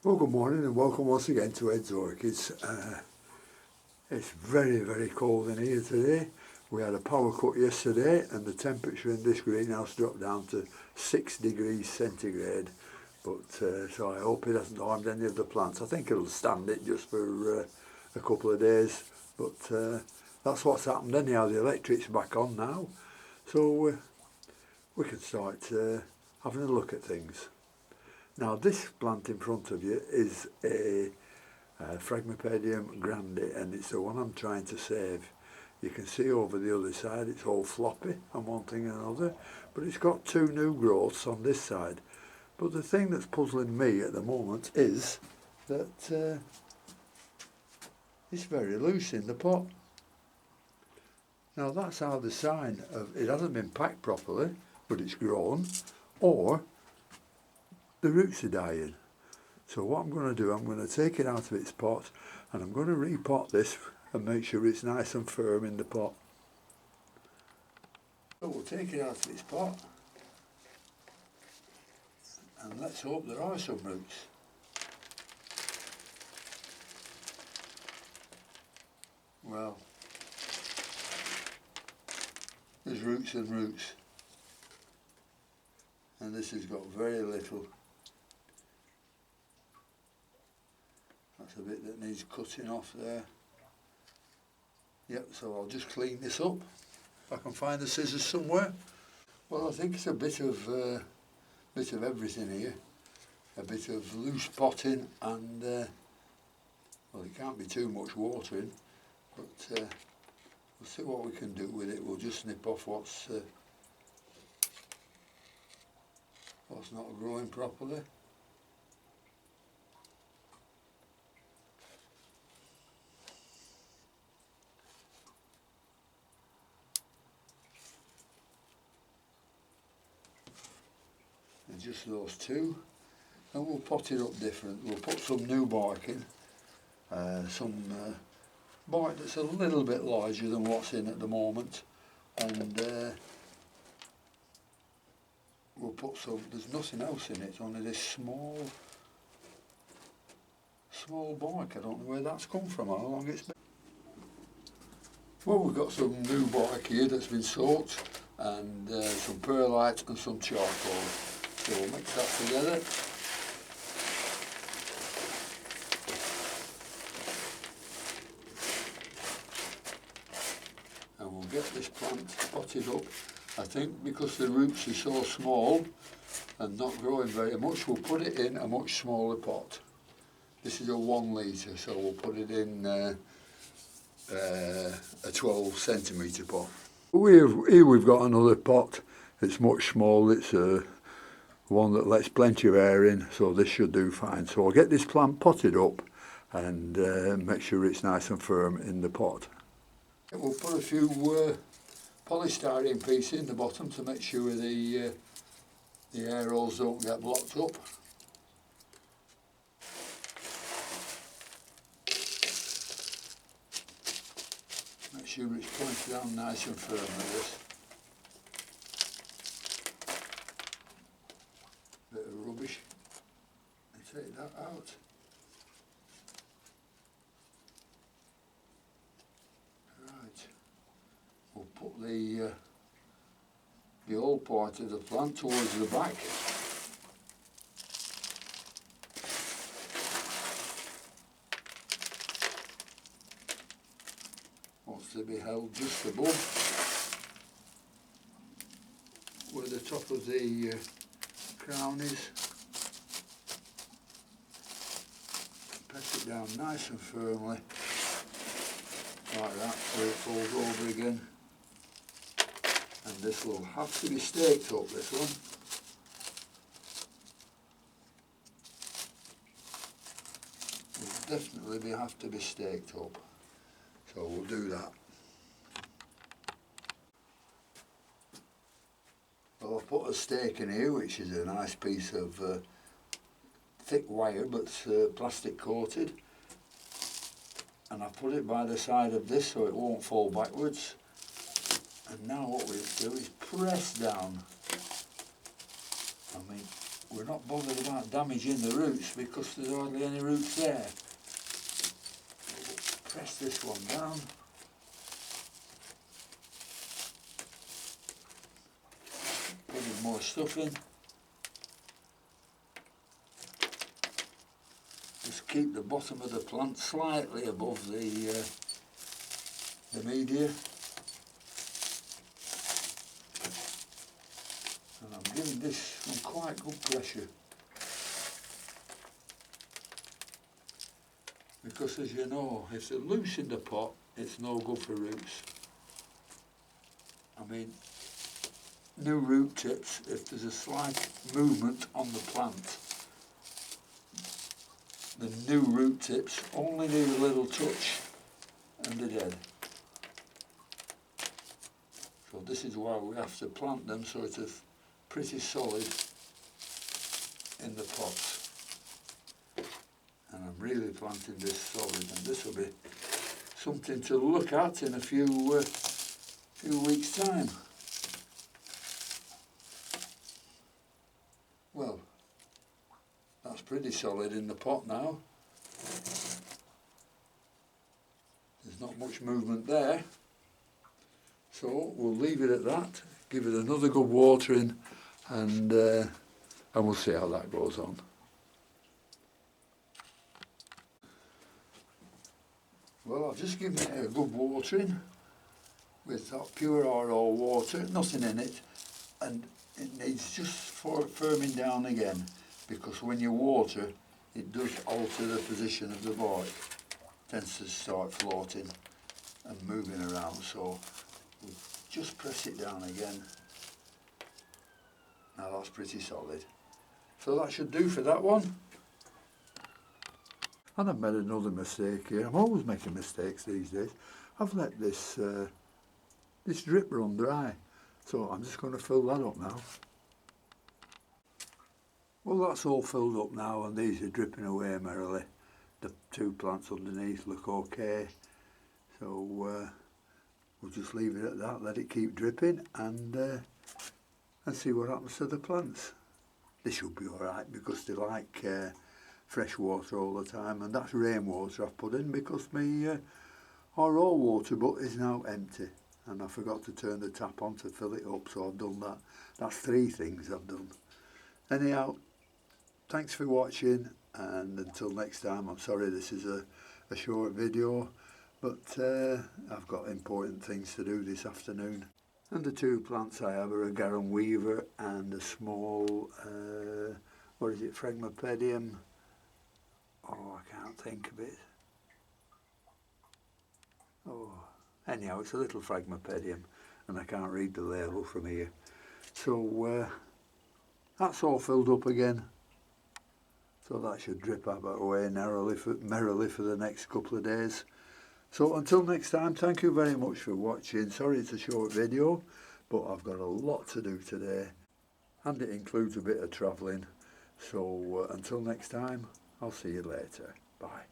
Well, good morning and welcome once again to Ed's Orchids. It's very cold in here today. We had a power cut yesterday and the temperature in this greenhouse dropped down to 6 degrees centigrade. But so I hope it hasn't harmed any of the plants. I think it'll stand it just for a couple of days. But that's what's happened anyhow. The electric's back on now. So we can start having a look at things. Now this plant in front of you is a Phragmipedium grande, and it's the one I'm trying to save. You can see over the other side it's all floppy and one thing and another, but it's got two new growths on this side. But the thing that's puzzling me at the moment is that it's very loose in the pot. Now that's either sign of it hasn't been packed properly, but it's grown, or the roots are dying. So what I'm going to do, I'm going to take it out of its pot and I'm going to repot this and make sure it's nice and firm in the pot. So we'll take it out of its pot and let's hope there are some roots. Well, there's roots and roots, and this has got very little. That's a bit that needs cutting off there. Yep, so I'll just clean this up. If I can find the scissors somewhere. Well, I think it's a bit of everything here. A bit of loose potting and, well, it can't be too much watering, but we'll see what we can do with it. We'll just snip off what's not growing properly. Just those two, and we'll pot it up different. We'll put some new bark in, some bark that's a little bit larger than what's in at the moment, and we'll put some, there's nothing else in it, only this small bark. I don't know where that's come from, how long it's been. Well, we've got some new bark here that's been soaked, and some perlite and some charcoal. So we'll mix that together. And we'll get this plant potted up. I think because the roots are so small and not growing very much, we'll put it in a much smaller pot. This is a 1 litre, so we'll put it in a 12 centimetre pot. Here we've got another pot. It's much smaller. It's one that lets plenty of air in, so this should do fine. So I'll get this plant potted up and make sure it's nice and firm in the pot. We'll put a few polystyrene pieces in the bottom to make sure the air holes don't get blocked up. Make sure it's pointed down nice and firm with this. Bit of rubbish, and take that out. Right, we'll put the old part of the plant towards the back. Wants to be held just above where the top of the crown is. Press it down nice and firmly, like that, so it falls over again. And this will have to be staked up, this one. Will definitely have to be staked up. So we'll do that. Well, I've put a stake in here, which is a nice piece of thick wire, but plastic coated, and I've put it by the side of this so it won't fall backwards. And now what we do is press down. I mean, we're not bothered about damaging the roots because there's hardly any roots there. Press this one down. Put in more stuff in. Just keep the bottom of the plant slightly above the media. And I'm giving this some quite good pressure. Because as you know, if they're loose in the pot, it's no good for roots. I mean, new root tips, if there's a slight movement on the plant, the new root tips only need a little touch and they're dead. So this is why we have to plant them so it's pretty solid in the pots. And I'm really planting this solid, and this will be something to look at in a few weeks' time. Well, that's pretty solid in the pot now. There's not much movement there. So we'll leave it at that, give it another good watering, and we'll see how that goes on. Well, I've just given it a good watering with that pure RO water, nothing in it, and it needs just firming down again, because when you water it does alter the position of the bark. It tends to start floating and moving around, so we'll just press it down again. Now that's pretty solid. So that should do for that one. And I've made another mistake here. I'm always making mistakes these days. I've let this this drip run dry, so I'm just going to fill that up now. Well, that's all filled up now, and these are dripping away merrily. The two plants underneath look okay, so we'll just leave it at that, let it keep dripping, and see what happens to the plants. They should be alright because they like fresh water all the time, and that's rainwater I've put in because my RO water butt is now empty, and I forgot to turn the tap on to fill it up, so I've done that. That's 3 things I've done. Anyhow, thanks for watching, and until next time. I'm sorry this is a short video, but I've got important things to do this afternoon. And the 2 plants I have are a Garum Weaver and a small, what is it, Phlegmopedium? Oh, I can't think of it. Oh, anyhow, it's a little Phlegmopedium, and I can't read the label from here. So that's all filled up again. So that should drip out away merrily for the next couple of days. So until next time, thank you very much for watching. Sorry it's a short video, but I've got a lot to do today, and it includes a bit of travelling. So until next time, I'll see you later. Bye.